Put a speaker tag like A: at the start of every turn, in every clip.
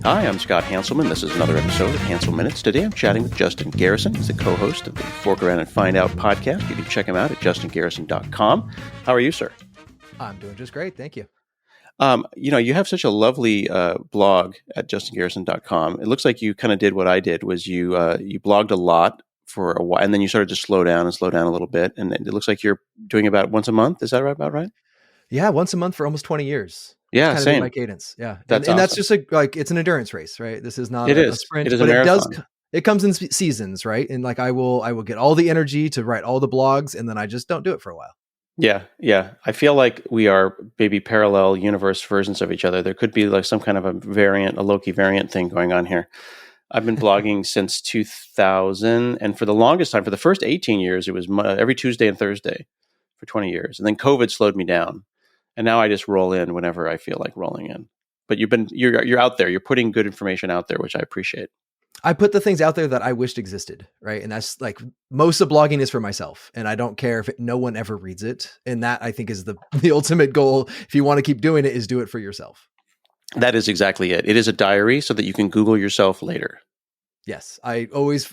A: Hi, I'm Scott Hanselman. This is another episode of Hansel Minutes. Today I'm chatting with Justin Garrison. He's the co-host of the Fork Around and Find Out podcast. You can check him out at justingarrison.com. How are you, sir?
B: I'm doing just great. Thank you.
A: You have such a lovely blog at justingarrison.com. It looks like you kind of did what I did, was you blogged a lot for a while, and then you started to slow down a little bit. And it looks like you're doing about once a month. Is that about right?
B: Yeah, once a month for almost 20 years.
A: Yeah,
B: kind of
A: same.
B: My cadence. Yeah,
A: That's
B: and
A: awesome.
B: that's just it's an endurance race, right? This is not a sprint.
A: It is
B: but
A: a marathon.
B: It comes in seasons, right? And I will get all the energy to write all the blogs, and then I just don't do it for a while.
A: Yeah. I feel like we are maybe parallel universe versions of each other. There could be like some kind of a Loki variant thing going on here. I've been blogging since 2000, and for the longest time, for the first 18 years, it was every Tuesday and Thursday for 20 years, and then COVID slowed me down. And now I just roll in whenever I feel like rolling in. But you're out there. You're putting good information out there, which I appreciate.
B: I put the things out there that I wished existed, right? And that's like most of blogging is for myself, and I don't care if no one ever reads it. And that, I think, is the ultimate goal. If you want to keep doing it, is do it for yourself.
A: That is exactly it. It is a diary so that you can Google yourself later.
B: Yes, I always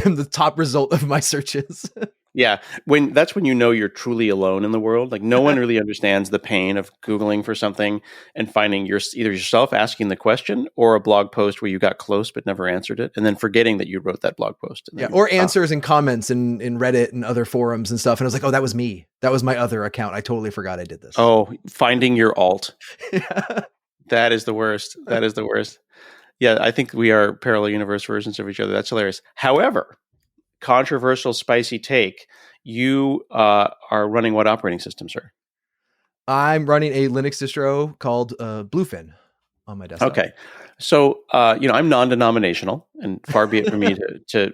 B: am the top result of my searches.
A: Yeah, that's when you know you're truly alone in the world. Like no one really understands the pain of Googling for something and finding either yourself asking the question or a blog post where you got close but never answered it, and then forgetting that you wrote that blog post.
B: Yeah, or answers and comments in Reddit and other forums and stuff. And I was like, oh, that was me. That was my other account. I totally forgot I did this.
A: Oh, finding your alt.
B: Yeah.
A: That is the worst. Yeah, I think we are parallel universe versions of each other. That's hilarious. However, controversial, spicy take. You are running what operating system, sir?
B: I'm running a Linux distro called Bluefin on my desktop.
A: Okay. So, I'm non-denominational, and far be it from me to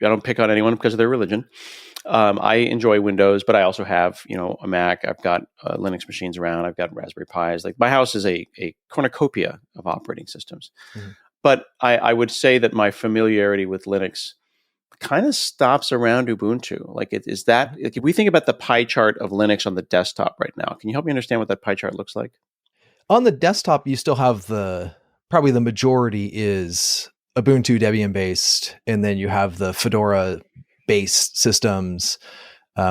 A: I don't pick on anyone because of their religion. I enjoy Windows, but I also have, a Mac. I've got Linux machines around. I've got Raspberry Pis. Like my house is a cornucopia of operating systems. Mm-hmm. But I would say that my familiarity with Linux kind of stops around Ubuntu. Like if we think about the pie chart of Linux on the desktop right now, can you help me understand what that pie chart looks like?
B: On the desktop, you still have probably the majority is Ubuntu Debian based, and then you have the Fedora based systems,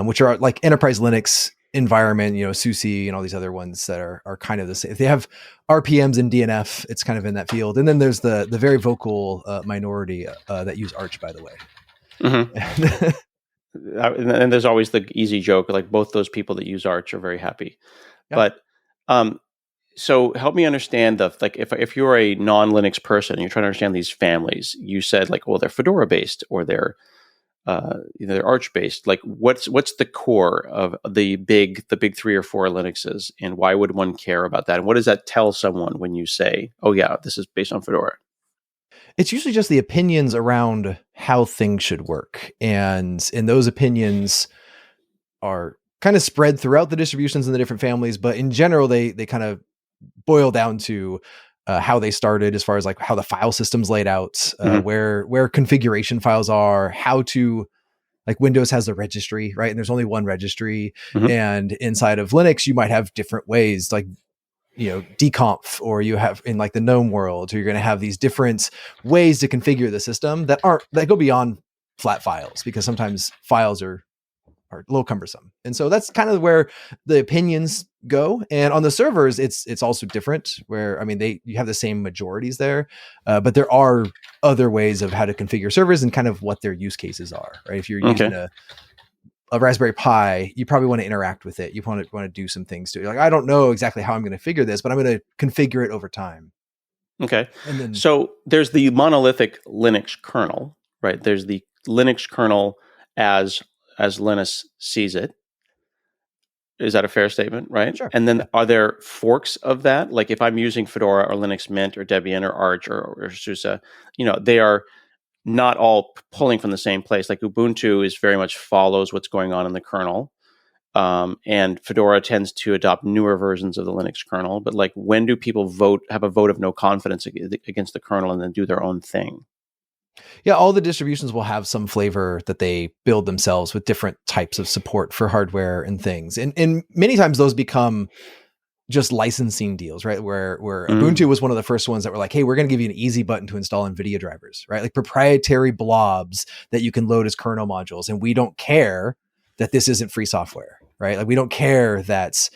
B: which are like enterprise Linux environment, SUSE and all these other ones that are kind of the same. If they have RPMs and DNF, it's kind of in that field. And then there's the very vocal minority that use Arch, by the way.
A: Mm-hmm. And there's always the easy joke, like both those people that use Arch are very happy. Yep. But so help me understand if you're a non-Linux person and you're trying to understand these families, you said like, well, they're Fedora based or they're Arch based. Like what's the core of the big 3 or 4 Linuxes, and why would one care about that? And what does that tell someone when you say, oh yeah, this is based on Fedora?
B: It's usually just the opinions around how things should work. And those opinions are kind of spread throughout the distributions in the different families. But in general, they kind of boil down to how they started as far as like how the file system's laid out, where configuration files are, how to, like Windows has a registry, right? And there's only one registry. Mm-hmm. And inside of Linux, you might have different ways, like deconf, or you have in like the GNOME world, you're going to have these different ways to configure the system that go beyond flat files, because sometimes files are a little cumbersome. And so that's kind of where the opinions go. And on the servers, it's also different, where, you have the same majorities there, but there are other ways of how to configure servers and kind of what their use cases are, right? If you're using a Raspberry Pi, you probably want to interact with it. You want to do some things to it. Like, I don't know exactly how I'm going to figure this, but I'm going to configure it over time.
A: Okay. And then, so there's the monolithic Linux kernel, right? There's the Linux kernel as Linus sees it. Is that a fair statement, right?
B: Sure.
A: And then are there forks of that? Like if I'm using Fedora or Linux Mint or Debian or Arch or SUSE, they are not all pulling from the same place. Like Ubuntu is very much follows what's going on in the kernel. And Fedora tends to adopt newer versions of the Linux kernel. But like, when do people have a vote of no confidence against the kernel and then do their own thing?
B: Yeah, all the distributions will have some flavor that they build themselves with different types of support for hardware and things. And many times those become just licensing deals, right? Where Ubuntu was one of the first ones that were like, hey, we're going to give you an easy button to install NVIDIA drivers, right? Like proprietary blobs that you can load as kernel modules. And we don't care that this isn't free software, right? Like we don't care that,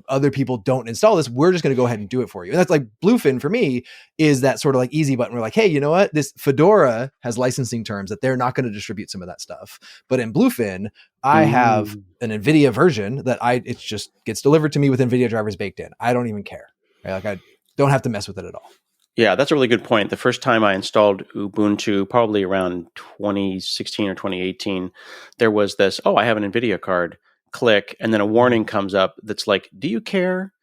B: other people don't install this. We're just going to go ahead and do it for you. And that's like Bluefin for me is that sort of like easy button. We're like, hey, you know what? This Fedora has licensing terms that they're not going to distribute some of that stuff. But in Bluefin, I have an NVIDIA version that it just gets delivered to me with NVIDIA drivers baked in. I don't even care. Right? Like I don't have to mess with it at all.
A: Yeah, that's a really good point. The first time I installed Ubuntu, probably around 2016 or 2018, there was this, I have an NVIDIA card. Click, and then a warning comes up that's like, do you care?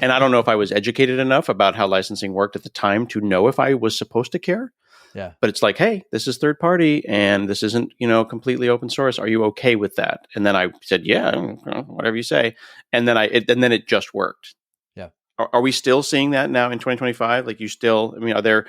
A: And I don't know if I was educated enough about how licensing worked at the time to know if I was supposed to care.
B: Yeah.
A: But it's like, hey, this is third party and this isn't, completely open source. Are you okay with that? And then I said, yeah, whatever you say. And then it just worked.
B: Yeah.
A: Are we still seeing that now in 2025? Like are there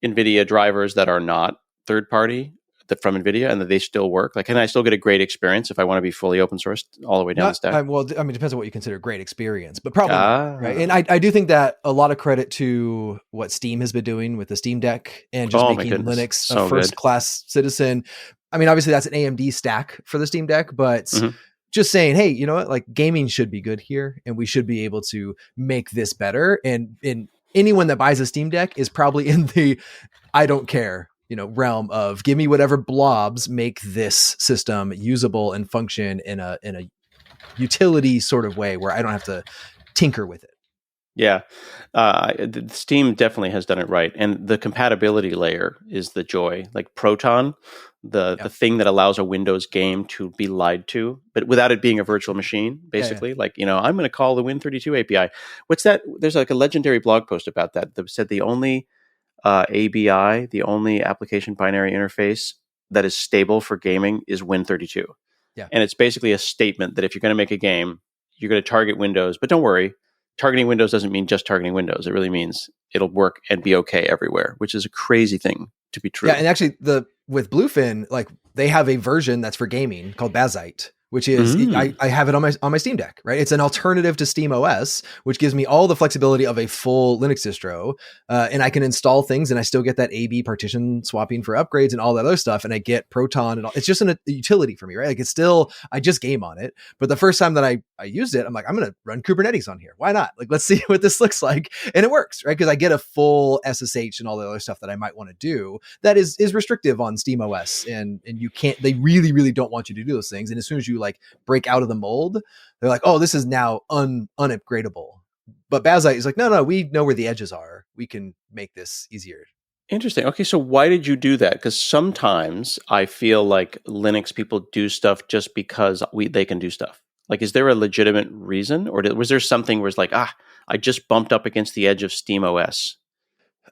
A: NVIDIA drivers that are not third party from NVIDIA and that they still work? Like, can I still get a great experience if I want to be fully open sourced all the way down the stack?
B: It depends on what you consider great experience, but probably not, right? And I do think that a lot of credit to what Steam has been doing with the Steam Deck and just making Linux a first-class citizen. I mean, obviously that's an AMD stack for the Steam Deck, but just saying, hey, you know what? Like gaming should be good here and we should be able to make this better. And anyone that buys a Steam Deck is probably in the I don't care realm of give me whatever blobs make this system usable and function in a utility sort of way where I don't have to tinker with it.
A: Yeah. Steam definitely has done it right. And the compatibility layer is the joy. Like Proton, the thing that allows a Windows game to be lied to, but without it being a virtual machine, basically. Like, I'm going to call the Win32 API. What's that? There's like a legendary blog post about that said the only ABI, the only application binary interface that is stable for gaming is Win32.
B: Yeah.
A: And it's basically a statement that if you're going to make a game, you're going to target Windows. But don't worry, targeting Windows doesn't mean just targeting Windows. It really means it'll work and be okay everywhere, which is a crazy thing to be true.
B: Yeah, and actually with Bluefin, like they have a version that's for gaming called Bazite, which is I have it on my Steam Deck, right? It's an alternative to Steam OS, which gives me all the flexibility of a full Linux distro, and I can install things, and I still get that AB partition swapping for upgrades and all that other stuff, and I get Proton and all. It's just a utility for me, right? Like it's still I just game on it, but the first time that I used it, I'm like, I'm gonna run Kubernetes on here. Why not? Like let's see what this looks like, and it works, right? Because I get a full SSH and all the other stuff that I might want to do that is restrictive on Steam OS, and you can't. They really don't want you to do those things, and as soon as you like break out of the mold, they're like, oh, this is now unupgradable. But Bazite is like, no, we know where the edges are. We can make this easier.
A: Interesting. Okay, so why did you do that? Because sometimes I feel like Linux people do stuff just because they can do stuff. Like, is there a legitimate reason, or was there something where it's like, I just bumped up against the edge of Steam OS?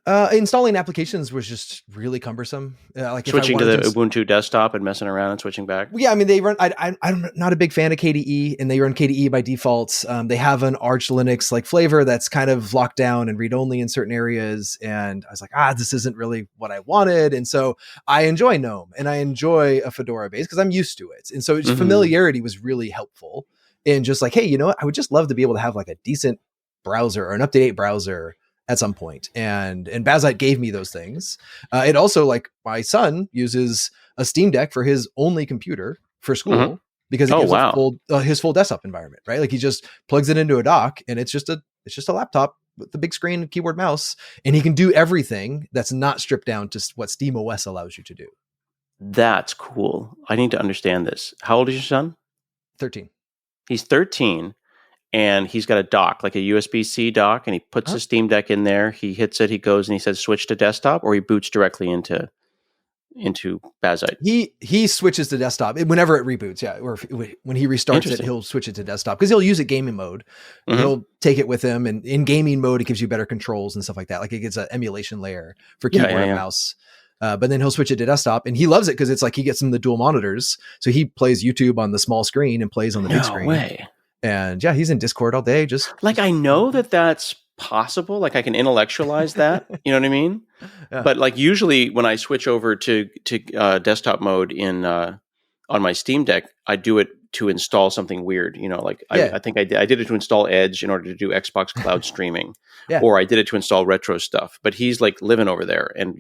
B: Installing applications was just really cumbersome. Like
A: switching to the Ubuntu desktop and messing around and switching back.
B: Yeah, I mean they run. I'm not a big fan of KDE, and they run KDE by default. They have an Arch Linux like flavor that's kind of locked down and read only in certain areas. And I was like, this isn't really what I wanted. And so I enjoy GNOME and I enjoy a Fedora base because I'm used to it. And so familiarity was really helpful. And just like, hey, you know what? I would just love to be able to have like a decent browser or an up-to-date browser at some point. And Bazite gave me those things. It also, like, my son uses a Steam Deck for his only computer for school because it gives his full desktop environment, right? Like he just plugs it into a dock and it's just a laptop with the big screen, keyboard, mouse, and he can do everything that's not stripped down to what Steam OS allows you to do.
A: That's cool. I need to understand this. How old is your son?
B: 13.
A: He's 13. And he's got a dock, like a USB-C dock, and he puts his Steam Deck in there. He hits it, he goes, and he says, switch to desktop, or he boots directly into Bazite.
B: He switches to desktop whenever it reboots, or when he restarts it, he'll switch it to desktop, because he'll use it gaming mode. He'll take it with him, and in gaming mode, it gives you better controls and stuff like that. Like it gets an emulation layer for keyboard and mouse. But then he'll switch it to desktop, and he loves it because it's like he gets some of the dual monitors. So he plays YouTube on the small screen and plays on the big screen. No way. And he's in Discord all day. Just
A: like, I know that that's possible. Like I can intellectualize that, you know what I mean? Yeah. But like usually when I switch over to desktop mode on my Steam Deck, I do it to install something weird. Like
B: Yeah.
A: I think I did it to install Edge in order to do Xbox Cloud streaming,
B: Yeah.
A: or I did it to install retro stuff. But he's like living over there and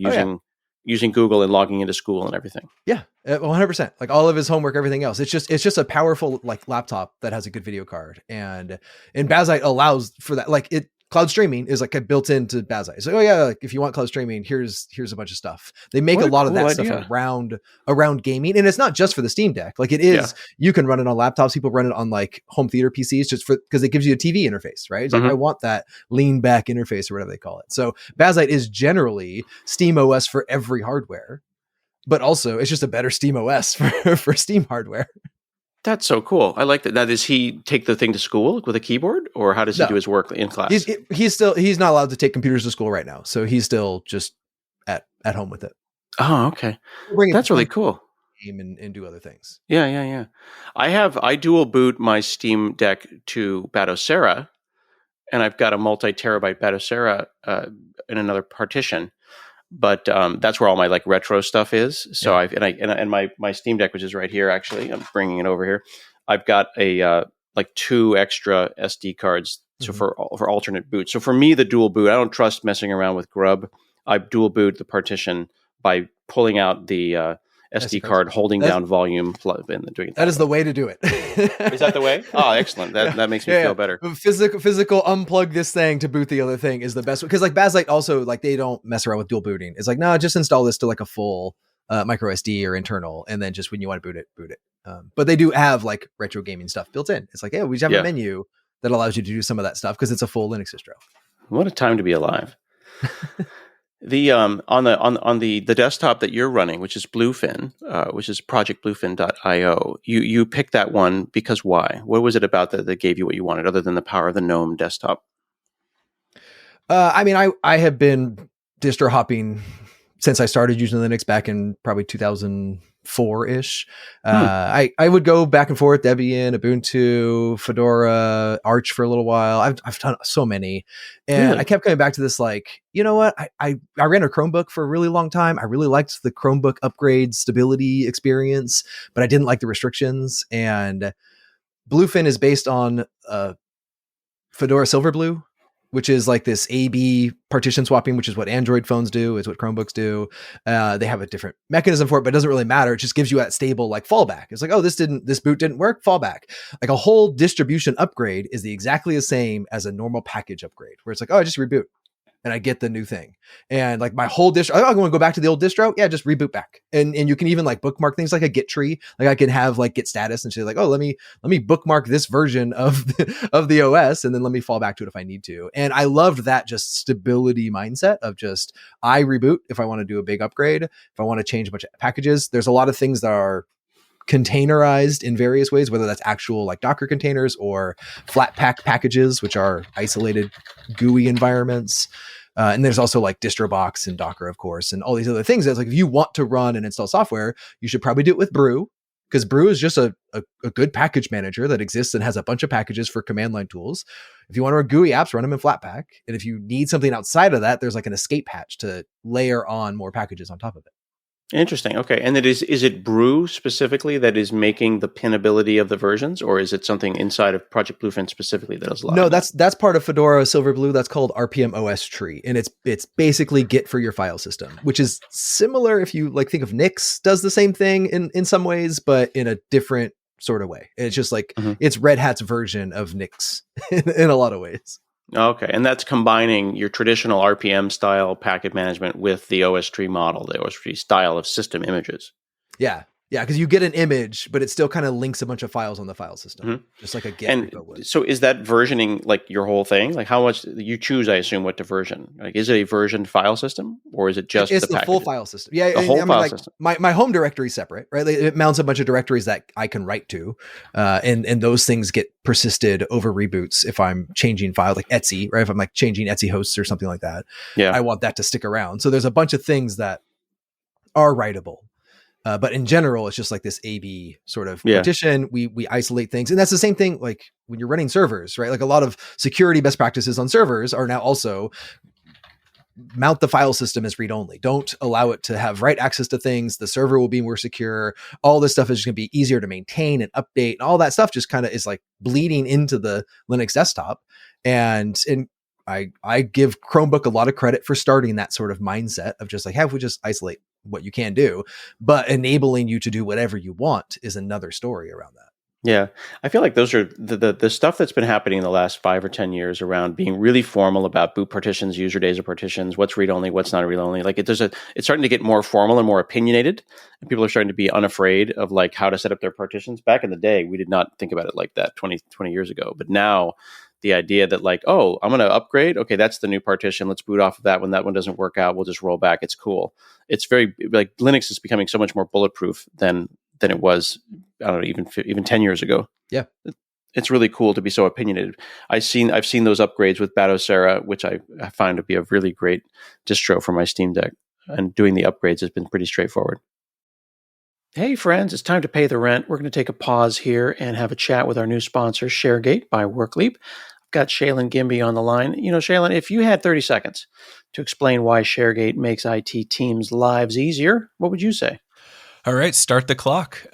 A: using Google and logging into school and everything.
B: Yeah, 100%. Like all of his homework, everything else. It's just a powerful like laptop that has a good video card, and Bazite allows for that. Like cloud streaming is like a built into Bazite. It's like, oh yeah, like if you want cloud streaming, here's a bunch of stuff. They make a lot of that stuff around gaming, and it's not just for the Steam Deck. Like it is, you can run it on laptops. People run it on like home theater PCs just because it gives you a TV interface, right? It's like I want that lean back interface or whatever they call it. So Bazite is generally Steam OS for every hardware. But also, it's just a better Steam OS for Steam hardware.
A: That's so cool. I like that. Now, does he take the thing to school with a keyboard, or how does he do his work in class?
B: He's not allowed to take computers to school right now, so he's still just at home with it.
A: Oh, okay. That's really cool.
B: And do other things.
A: Yeah. I dual boot my Steam Deck to Batocera, and I've got a multi-terabyte Batocera in another partition. But that's where all my like retro stuff is. So my Steam Deck, which is right here, actually, I'm bringing it over here. I've got a like 2 extra SD cards, so for alternate boot. So for me, the dual boot, I don't trust messing around with grub. I dual boot the partition by pulling out the SD card, holding down volume, and doing it.
B: That is the way to do it.
A: Is that the way? Oh, excellent. That makes me feel better.
B: Physical unplug this thing to boot the other thing is the best. Because like Bazite also, like they don't mess around with dual booting. It's like, no, just install this to like a full micro SD or internal. And then just when you want to boot it. But they do have like retro gaming stuff built in. It's like, we just have a menu that allows you to do some of that stuff because it's a full Linux distro.
A: What a time to be alive. The on the desktop that you're running, which is Bluefin, which is projectbluefin.io, you picked that one because why? What was it about that gave you what you wanted, other than the power of the GNOME desktop?
B: I mean, I have been distro hopping since I started using Linux back in probably 2004-ish. I would go back and forth, Debian, Ubuntu, Fedora, Arch for a little while. I've done so many. And really? I kept coming back to this, like, you know what? I ran a Chromebook for a really long time. I really liked the Chromebook upgrade stability experience, but I didn't like the restrictions. And Bluefin is based on Fedora Silverblue, which is like this A/B partition swapping, which is what Android phones do. It's what Chromebooks do. They have a different mechanism for it, but it doesn't really matter. It just gives you that stable like fallback. It's like, oh, this boot didn't work, fallback. Like a whole distribution upgrade is exactly the same as a normal package upgrade, where it's like, oh, I just reboot and I get the new thing. And like my whole distro, I'm going to go back to the old distro. Yeah, just reboot back. And you can even like bookmark things like a Git tree. Like I can have like Git status and say like, oh, let me bookmark this version of the OS, and then let me fall back to it if I need to. And I loved that just stability mindset of just, I reboot if I want to do a big upgrade, if I want to change a bunch of packages. There's a lot of things that are containerized in various ways, whether that's actual like Docker containers or Flatpak packages, which are isolated GUI environments. And there's also like DistroBox and Docker, of course, and all these other things. That's like, if you want to run and install software, you should probably do it with Brew, because Brew is just a good package manager that exists and has a bunch of packages for command line tools. If you want to run GUI apps, run them in Flatpak. And if you need something outside of that, there's like an escape hatch to layer on more packages on top of it.
A: Interesting. Okay. And is it Brew specifically that is making the pinnability of the versions, or is it something inside of Project Bluefin specifically that is allowed?
B: No, that's part of Fedora Silverblue. That's called RPM OS tree. And it's basically Git for your file system, which is similar if you like think of Nix does the same thing in some ways, but in a different sort of way. It's just like it's Red Hat's version of Nix in a lot of ways.
A: Okay, and that's combining your traditional RPM style packet management with the OS tree model, the OS tree style of system images.
B: Yeah, because you get an image, but it still kind of links a bunch of files on the file system, just like a Git repo would.
A: So is that versioning like your whole thing? Like how much you choose, I assume, what to version? Like is it a versioned file system, or is it just
B: it's the full file system? Yeah,
A: the whole file system.
B: My home directory is separate, right? Like, it mounts a bunch of directories that I can write to, and those things get persisted over reboots if I'm changing files, like Etsy, right? If I'm like changing Etsy hosts or something like that, I want that to stick around. So there's a bunch of things that are writable. But in general, it's just like this A/B sort of partition. We isolate things. And that's the same thing like when you're running servers, right? Like a lot of security best practices on servers are now also mount the file system as read only. Don't allow it to have write access to things. The server will be more secure. All this stuff is just going to be easier to maintain and update, and all that stuff just kind of is like bleeding into the Linux desktop. And I give Chromebook a lot of credit for starting that sort of mindset of just like, have we just isolate what you can do, but enabling you to do whatever you want is another story around that.
A: Yeah, I feel like those are the stuff that's been happening in the last 5 or 10 years around being really formal about boot partitions, user data partitions, what's read only, what's not read only. Like it's starting to get more formal and more opinionated, and people are starting to be unafraid of like how to set up their partitions. Back in the day, we did not think about it like that 20 years ago. But now the idea that like, oh, I'm going to upgrade. Okay, that's the new partition. Let's boot off of that. When that one doesn't work out, we'll just roll back. It's cool. It's very like Linux is becoming so much more bulletproof than it was, I don't know, even 10 years ago.
B: Yeah.
A: It's really cool to be so opinionated. I've seen those upgrades with Batocera, which I find to be a really great distro for my Steam Deck. And doing the upgrades has been pretty straightforward. Hey friends, it's time to pay the rent. We're going to take a pause here and have a chat with our new sponsor, ShareGate by WorkLeap. I've got Shaylin Gimby on the line. You know, Shaylin, if you had 30 seconds to explain why ShareGate makes IT teams' lives easier, what would you say?
C: All right, start the clock.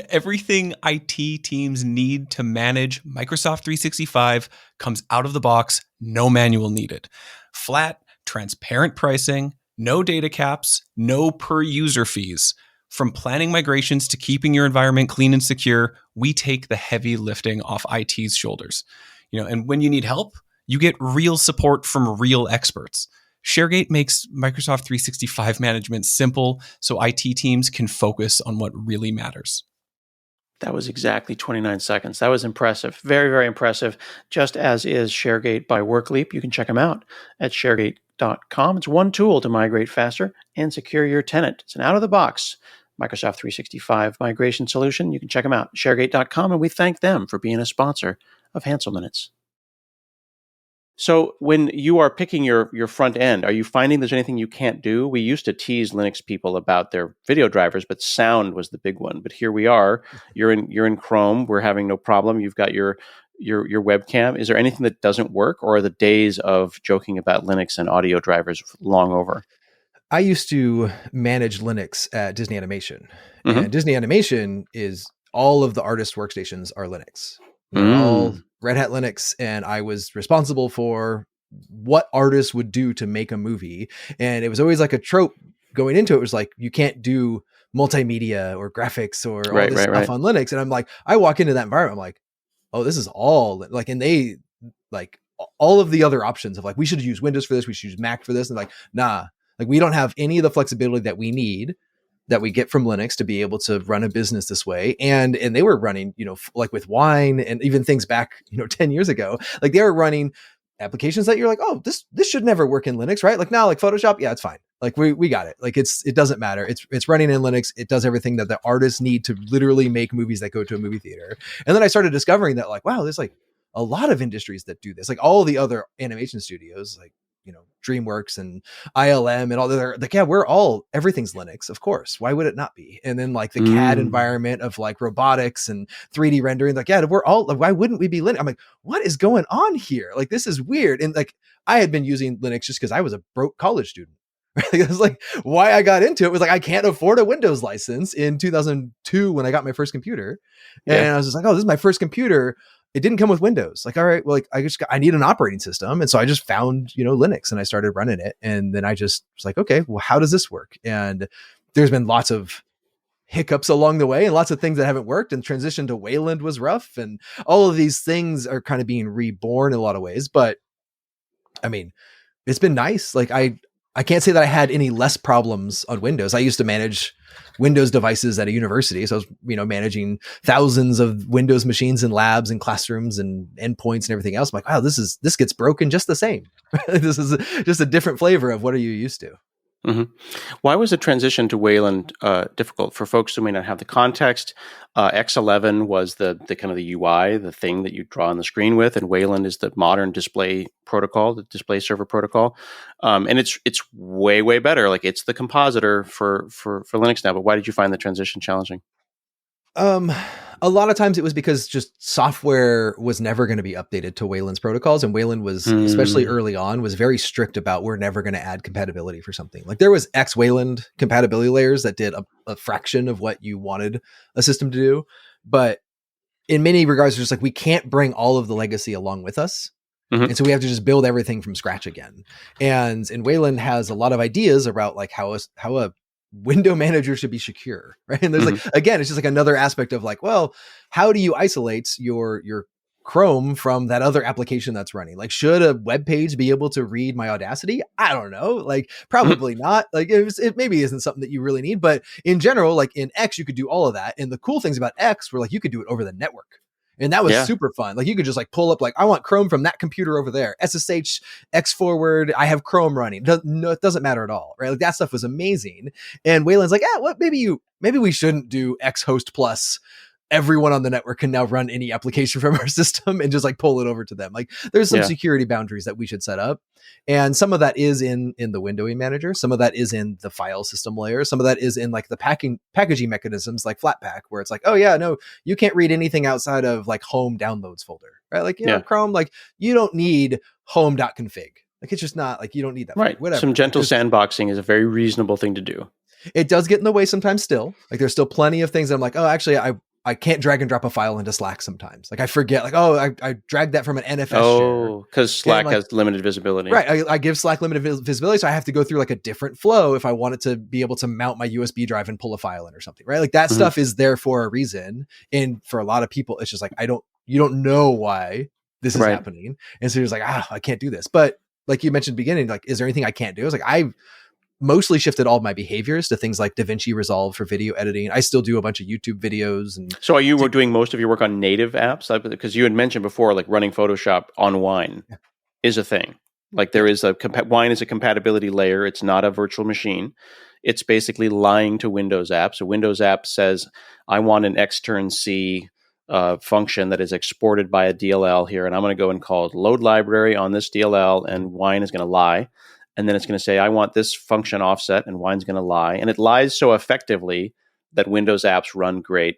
C: Everything IT teams need to manage Microsoft 365 comes out of the box, no manual needed. Flat, transparent pricing, no data caps, no per user fees. From planning migrations to keeping your environment clean and secure, we take the heavy lifting off IT's shoulders. And when you need help, you get real support from real experts. ShareGate makes Microsoft 365 management simple so IT teams can focus on what really matters.
A: That was exactly 29 seconds. That was impressive. Very, very impressive. Just as is ShareGate by WorkLeap. You can check them out at sharegate.com. It's one tool to migrate faster and secure your tenant. It's an out-of-the-box Microsoft 365 migration solution. You can check them out, sharegate.com, and we thank them for being a sponsor of Hansel Minutes. So when you are picking your front end, are you finding there's anything you can't do? We used to tease Linux people about their video drivers, but sound was the big one. But here we are. You're in Chrome. We're having no problem. You've got your webcam. Is there anything that doesn't work, or are the days of joking about Linux and audio drivers long over?
B: I used to manage Linux at Disney Animation, and Disney Animation is all of the artist workstations are Linux. They're all Red Hat Linux, and I was responsible for what artists would do to make a movie. And it was always like a trope going into it. It was like, you can't do multimedia or graphics or all this stuff on Linux. And I'm like, I walk into that environment, I'm like, oh, this is all like, and they like all of the other options of like, we should use Windows for this, we should use Mac for this. And like, nah, like we don't have any of the flexibility that we need that we get from Linux to be able to run a business this way. And they were running, like with Wine and even things back, 10 years ago, like they were running applications that you're like, oh, this should never work in Linux, right? Like now, like Photoshop, yeah, it's fine. Like we got it. Like it doesn't matter. It's running in Linux. It does everything that the artists need to literally make movies that go to a movie theater. And then I started discovering that like, wow, there's like a lot of industries that do this. Like all the other animation studios, like, DreamWorks and ILM and all the other, like, yeah, everything's Linux, of course. Why would it not be? And then like the CAD environment of like robotics and 3D rendering, like, yeah, we're all like, why wouldn't we be Linux? I'm like, what is going on here? Like, this is weird. And like, I had been using Linux just because I was a broke college student. It was like why I got into it was like, I can't afford a Windows license in 2002 when I got my first computer. And I was just like, oh, this is my first computer. It didn't come with Windows. Like, all right, well, like I need an operating system. And so I just found, Linux and I started running it. And then I just was like, okay, well, how does this work? And there's been lots of hiccups along the way and lots of things that haven't worked, and transition to Wayland was rough. And all of these things are kind of being reborn in a lot of ways. But I mean, it's been nice. Like I can't say that I had any less problems on Windows. I used to manage Windows devices at a university. So I was, managing thousands of Windows machines in labs and classrooms and endpoints and everything else. I'm like, wow, this gets broken just the same. This is just a different flavor of what are you used to.
A: Mm-hmm. Why was the transition to Wayland difficult for folks who may not have the context? X11 was the kind of the UI, the thing that you draw on the screen with, and Wayland is the modern display protocol, the display server protocol, and it's way, way better. Like it's the compositor for Linux now. But why did you find the transition challenging?
B: A lot of times it was because just software was never going to be updated to Wayland's protocols. And Wayland was, especially early on, was very strict about we're never going to add compatibility for something. Like there was X Wayland compatibility layers that did a fraction of what you wanted a system to do. But in many regards, it's just like we can't bring all of the legacy along with us. And so we have to just build everything from scratch again. And Wayland has a lot of ideas about like how a window manager should be secure, right? And there's like, again, it's just like another aspect of like, well, how do you isolate your Chrome from that other application that's running? Like, should a web page be able to read my Audacity? I don't know. Like, probably not. Like, it maybe isn't something that you really need. But in general, like in X, you could do all of that. And the cool things about X were like you could do it over the network. And that was super fun. Like you could just like pull up like, I want Chrome from that computer over there. SSH, X forward, I have Chrome running. No, it doesn't matter at all, right? Like that stuff was amazing. And Wayland's like, what? Maybe we shouldn't do X host plus. Everyone on the network can now run any application from our system and just like pull it over to them. Like there's some security boundaries that we should set up. And some of that is in the windowing manager. Some of that is in the file system layer. Some of that is in like the packaging mechanisms like Flatpak, where it's like, oh yeah, no, you can't read anything outside of like home downloads folder, right? Like, you know, Chrome, like you don't need home.config. Like it's just not like, you don't need that.
A: Right.
B: Whatever.
A: Some gentle sandboxing is a very reasonable thing to do.
B: It does get in the way sometimes still. Like there's still plenty of things that I'm like, oh, actually I can't drag and drop a file into Slack sometimes. Like I forget, like, oh, I dragged that from an NFS share.
A: Oh, because Slack has limited visibility.
B: Right. I give Slack limited visibility. So I have to go through like a different flow if I wanted to be able to mount my USB drive and pull a file in or something, right? Like that stuff is there for a reason. And for a lot of people, it's just like, you don't know why this is happening. And so you're just like, I can't do this. But like you mentioned at the beginning, like, is there anything I can't do? I was like, I've mostly shifted all of my behaviors to things like DaVinci Resolve for video editing. I still do a bunch of YouTube videos. And
A: so are you doing most of your work on native apps? Because you had mentioned before, like running Photoshop on Wine is a thing. Like there is Wine is a compatibility layer. It's not a virtual machine. It's basically lying to Windows apps. A Windows app says, I want an extern C function that is exported by a DLL here. And I'm going to go and call it load library on this DLL, and Wine is going to lie. And then it's going to say, I want this function offset, and Wine's going to lie. And it lies so effectively that Windows apps run great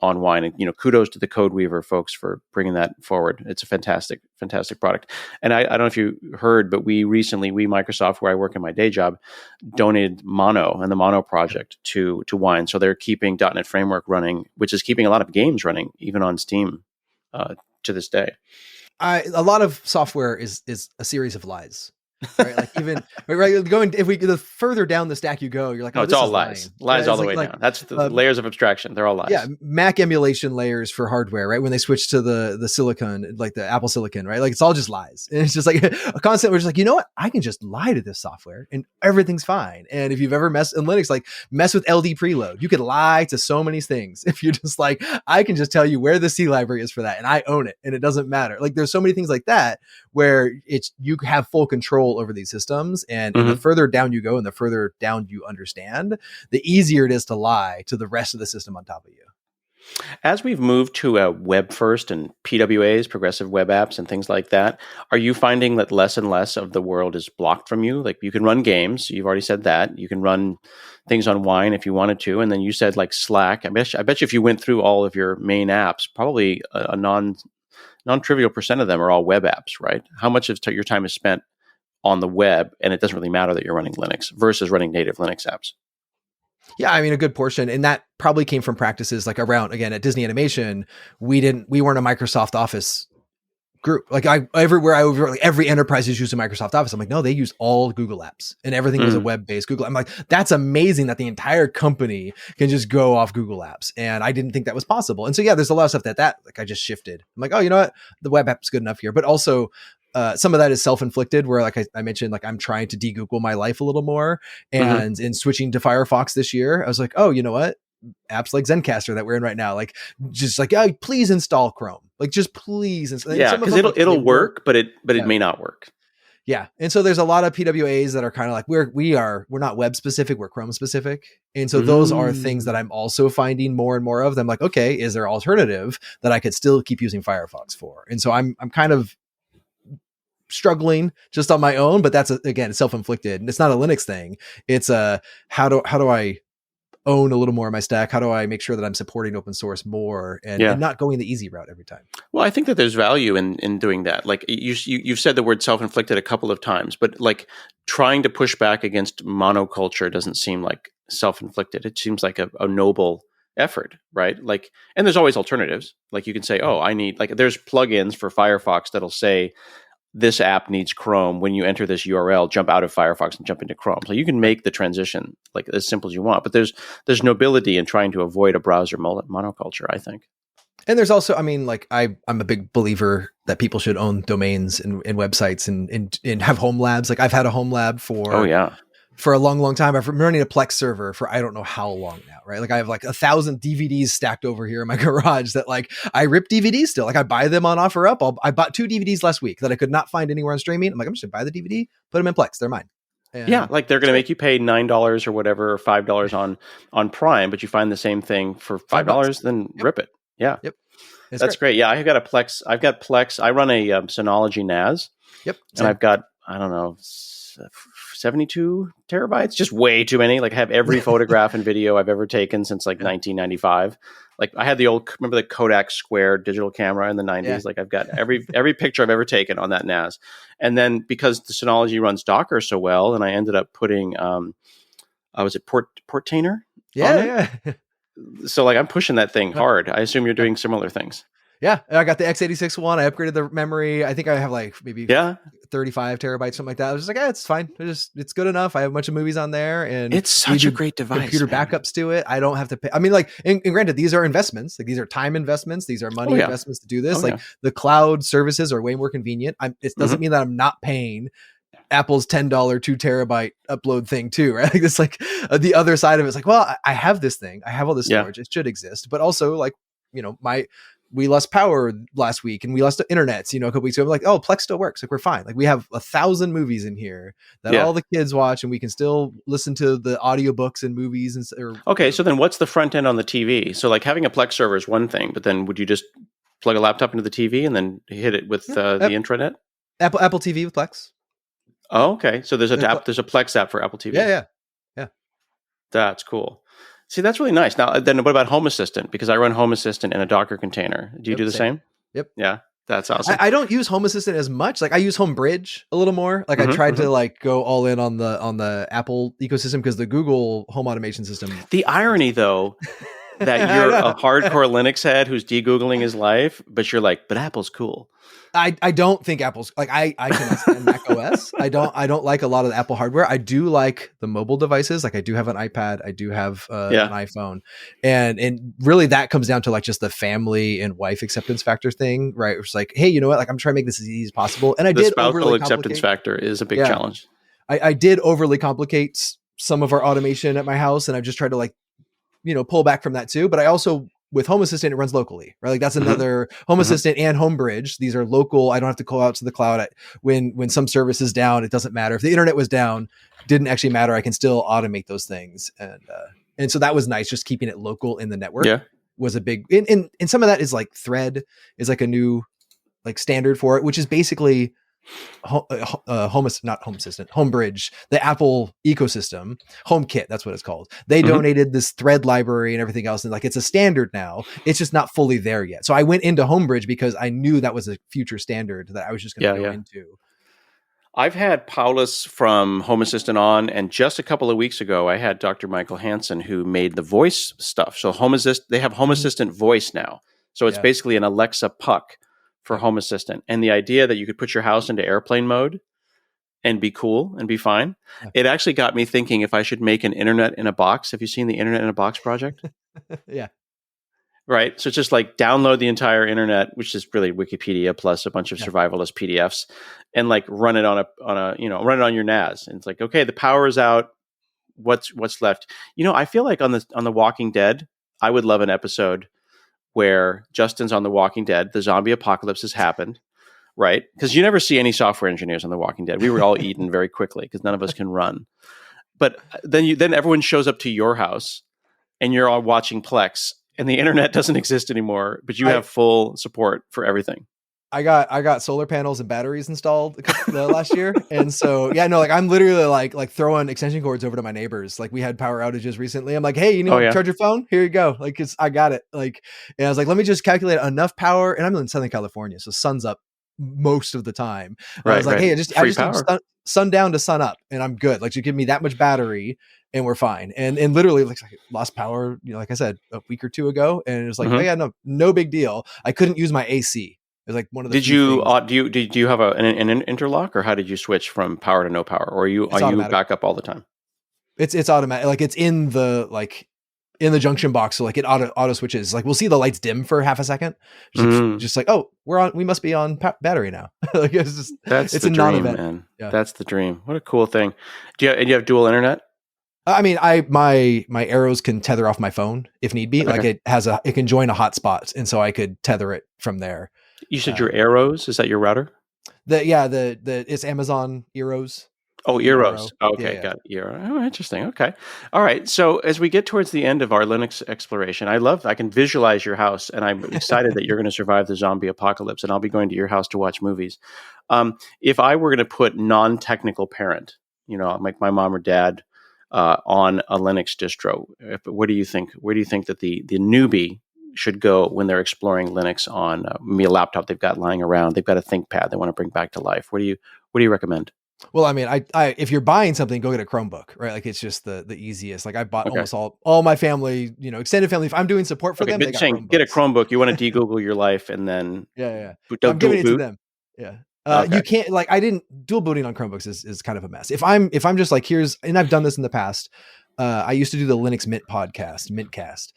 A: on Wine. And, you know, kudos to the CodeWeaver folks for bringing that forward. It's a fantastic, fantastic product. And I don't know if you heard, but we Microsoft, where I work in my day job, donated Mono and the Mono project to Wine. So they're keeping .NET Framework running, which is keeping a lot of games running, even on Steam to this day.
B: A lot of software is a series of lies. Right, like even going the further down the stack you go, you're like,
A: it's all lies, all the way down. That's the layers of abstraction. They're all lies.
B: Yeah, Mac emulation layers for hardware, right? When they switch to the silicon, like the Apple Silicon, right? Like it's all just lies, and it's just like a concept. We're just like, you know what? I can just lie to this software, and everything's fine. And if you've ever messed in Linux, like mess with LD preload, you could lie to so many things. If you're just like, I can just tell you where the C library is for that, and I own it, and it doesn't matter. Like there's so many things like that where you have full control over these systems, and the further down you go and the further down you understand, the easier it is to lie to the rest of the system on top of you.
A: As we've moved to a web first and PWAs, progressive web apps, and things like that, are you finding that less and less of the world is blocked from you? Like you can run games, you've already said that. You can run things on Wine if you wanted to, and then you said like Slack. I bet you if you went through all of your main apps, probably a non-trivial percent of them are all web apps, right? How much of your time is spent on the web, and it doesn't really matter that you're running Linux versus running native Linux apps?
B: Yeah, I mean, a good portion. And that probably came from practices like around, again, at Disney Animation, we weren't a Microsoft Office group. Like every enterprise is using Microsoft Office. I'm like, no, they use all Google apps, and everything was a web-based Google. I'm like, that's amazing that the entire company can just go off Google apps. And I didn't think that was possible. And so, yeah, there's a lot of stuff that like I just shifted. I'm like, oh, you know what? The web app's good enough here. But also, some of that is self-inflicted, where like I mentioned, like I'm trying to de-Google my life a little more. And in switching to Firefox this year, I was like, oh, you know what? Apps like Zencaster that we're in right now, like just like, oh, please install Chrome. Like just please.
A: Yeah, because it'll work, but it may not work.
B: Yeah. And so there's a lot of PWAs that are kind of like, we're not web specific, we're Chrome specific. And so those are things that I'm also finding more and more of. I'm like, okay, is there alternative that I could still keep using Firefox for? And so I'm kind of struggling just on my own, but that's again, self-inflicted, and it's not a Linux thing. It's how do I own a little more of my stack? How do I make sure that I'm supporting open source more and not going the easy route every time?
A: Well, I think that there's value in doing that. Like you've said the word self-inflicted a couple of times, but like trying to push back against monoculture doesn't seem like self-inflicted. It seems like a noble effort, right? Like, and there's always alternatives. Like you can say, oh, I need, like, there's plugins for Firefox that'll say this app needs Chrome. When you enter this URL, jump out of Firefox and jump into Chrome. So you can make the transition like as simple as you want. But there's nobility in trying to avoid a browser monoculture, I think.
B: And there's also, I mean, like I'm a big believer that people should own domains and websites and have home labs. Like I've had a home lab for for a long time. I've been running a Plex server for I don't know how long now, right? Like I have like 1,000 DVDs stacked over here in my garage that like I rip DVDs still. Like I buy them on OfferUp. I bought 2 DVDs last week that I could not find anywhere on streaming. I'm like, I'm just gonna buy the DVD, put them in Plex. They're mine. And
A: like they're going to make you pay $9 or whatever, or $5 on Prime, but you find the same thing for $5, then rip it. Yeah.
B: Yep.
A: That's great. Yeah. I've got Plex. I run a Synology NAS.
B: Yep.
A: And I've got, I don't know, 72 terabytes, just way too many. Like I have every photograph and video I've ever taken since like 1995. Like I had remember the Kodak Square digital camera in the 90s? Yeah. Like I've got every picture I've ever taken on that NAS. And then because the Synology runs Docker so well, and I ended up putting, was it Portainer?
B: Yeah.
A: So like I'm pushing that thing hard. I assume you're doing similar things.
B: Yeah, I got the x86 one. I upgraded the memory. I think I have like maybe 35 terabytes, something like that. I was just like, it's fine. It's good enough. I have a bunch of movies on there, and
A: it's such a great device.
B: Computer backups to it. I don't have to pay. I mean, like, and granted, these are investments. Like these are time investments. These are money investments to do this. The cloud services are way more convenient. It doesn't mean that I'm not paying Apple's $10 2 terabyte upload thing too, right? Like it's like the other side of it is like, well, I have this thing. I have all this storage. It should exist, but also like, we lost power last week and we lost internet, a couple weeks ago. I'm like, oh, Plex still works. Like we're fine. Like we have 1,000 movies in here that all the kids watch, and we can still listen to the audiobooks and movies.
A: So then what's the front end on the TV? So like having a Plex server is one thing, but then would you just plug a laptop into the TV and then hit it with the intranet?
B: Apple TV with Plex.
A: Oh, okay. So there's a Plex app for Apple TV.
B: Yeah.
A: That's cool. See, that's really nice. Now, then what about Home Assistant? Because I run Home Assistant in a Docker container. Do you do the same?
B: Yep.
A: Yeah, that's awesome.
B: I don't use Home Assistant as much. Like I use Homebridge a little more. Like I tried to like go all in on the Apple ecosystem because the Google home automation system.
A: The irony, though, that you're a hardcore Linux head who's de-Googling his life, but you're like, but Apple's cool.
B: I don't think Apple's like I cannot stand Mac OS. I don't like a lot of the Apple hardware. I do like the mobile devices. Like I do have an iPad. I do have an iPhone, and really that comes down to like just the family and wife acceptance factor thing, right? It's like, hey, you know what? Like I'm trying to make this as easy as possible. And
A: the spousal acceptance factor is a big challenge.
B: I did overly complicate some of our automation at my house, and I've just tried to like, pull back from that too. But I also, with Home Assistant, it runs locally, right? Like that's another Home Assistant and Homebridge. These are local. I don't have to call out to the cloud. When some service is down, it doesn't matter. If the internet was down, didn't actually matter. I can still automate those things. And so that was nice. Just keeping it local in the network was a big, and some of that is like Thread is like a new like standard for it, which is basically Homebridge, the Apple ecosystem, HomeKit, that's what it's called. They donated this Thread library and everything else, and like it's a standard now. It's just not fully there yet. So I went into Homebridge because I knew that was a future standard that I was just going to go into.
A: I've had Paulus from Home Assistant on, and just a couple of weeks ago, I had Dr. Michael Hansen who made the voice stuff. So they have Home Assistant voice now. So it's basically an Alexa puck for Home Assistant. And the idea that you could put your house into airplane mode and be cool and be fine. It actually got me thinking if I should make an internet in a box. Have you seen the Internet in a Box project?
B: Yeah.
A: Right. So it's just like download the entire internet, which is really Wikipedia plus a bunch of survivalist PDFs, and like run it on run it on your NAS. And it's like, okay, the power is out. What's left? I feel like on the Walking Dead, I would love an episode where Justin's on The Walking Dead, the zombie apocalypse has happened, right? Because you never see any software engineers on The Walking Dead. We were all eaten very quickly because none of us can run. But then everyone shows up to your house and you're all watching Plex and the internet doesn't exist anymore, but you have full support for everything.
B: I got solar panels and batteries installed last year, and so yeah, no, like I'm literally like throwing extension cords over to my neighbors. Like we had power outages recently. I'm like, hey, you need to charge your phone? Here you go. Like I got it. Like, and I was like, let me just calculate enough power. And I'm in Southern California, so sun's up most of the time.
A: Right,
B: I was like, hey, I just need sundown to sun up, and I'm good. Like, you give me that much battery, and we're fine. And literally, like, I lost power, like I said, a week or two ago, and it was like, oh yeah, no big deal. I couldn't use my AC. It was like one of the.
A: Did you do you have an interlock, or how did you switch from power to no power, or are you back up all the time?
B: It's automatic. Like it's in the junction box, so like it auto switches. Like we'll see the lights dim for half a second, just like, oh, we must be on battery now. Like it's
A: the dream, non-event. Man. Yeah. That's the dream. What a cool thing. Do you have dual internet?
B: I mean, my arrows can tether off my phone if need be. Okay. Like it can join a hotspot, and so I could tether it from there.
A: You said your arrows? Is that your router?
B: It's Amazon Eros.
A: Oh, Eros. Okay, yeah. Got it. Eero. Oh, interesting. Okay. All right. So as we get towards the end of our Linux exploration, I can visualize your house, and I'm excited that you're going to survive the zombie apocalypse, and I'll be going to your house to watch movies. If I were going to put non-technical parent, like my mom or dad, on a Linux distro, what do you think? Where do you think that the newbie should go when they're exploring Linux on a laptop they've got lying around? They've got a ThinkPad they want to bring back to life. What do you recommend?
B: Well, I mean, I if you're buying something, go get a Chromebook, right? Like it's just the easiest. Like I bought almost all my family, extended family. If I'm doing support for them, they got Chromebooks.
A: Get a Chromebook. You want to de-Google your life, and then
B: I'm giving it to them. Yeah. You can't dual booting on Chromebooks is kind of a mess. If I'm just like and I've done this in the past. I used to do the Linux Mint podcast, Mintcast,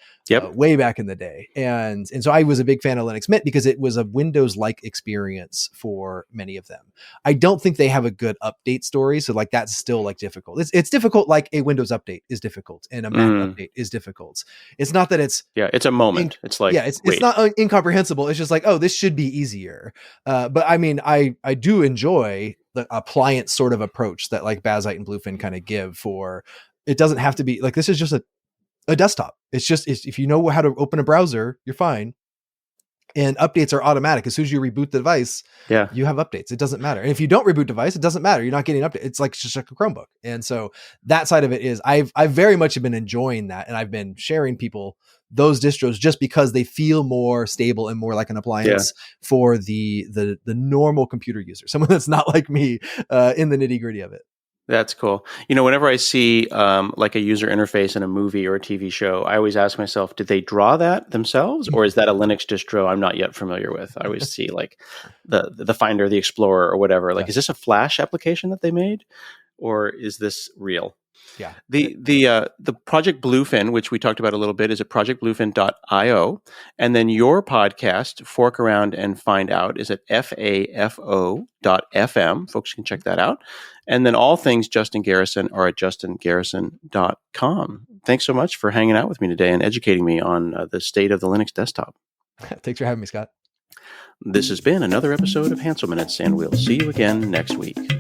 B: way back in the day. And so I was a big fan of Linux Mint because it was a Windows-like experience for many of them. I don't think they have a good update story. So like, that's still like difficult. It's difficult. Like a Windows update is difficult and a Mac update is difficult. It's not that it's
A: a moment. It's like,
B: it's not incomprehensible. It's just like, oh, this should be easier. But I mean, I do enjoy the appliance sort of approach that like Bazite and Bluefin kind of give for. It doesn't have to be like, this is just a desktop. It's just, if you know how to open a browser, you're fine. And updates are automatic. As soon as you reboot the device, you have updates. It doesn't matter. And if you don't reboot device, it doesn't matter. You're not getting updates. It's like just like a Chromebook. And so that side of it is I've very much been enjoying that. And I've been sharing people those distros just because they feel more stable and more like an appliance for the normal computer user, someone that's not like me in the nitty gritty of it.
A: That's cool. Whenever I see like a user interface in a movie or a TV show, I always ask myself, did they draw that themselves, or is that a Linux distro I'm not yet familiar with? I always see like the Finder, the Explorer, or whatever. Like, is this a Flash application that they made, or is this real?
B: Yeah.
A: The Project Bluefin, which we talked about a little bit, is at projectbluefin.io. And then your podcast, Fork Around and Find Out, is at fafo.fm. Folks can check that out. And then all things Justin Garrison are at justingarrison.com. Thanks so much for hanging out with me today and educating me on the state of the Linux desktop.
B: Thanks for having me, Scott.
A: This has been another episode of Hansel Minutes, and we'll see you again next week.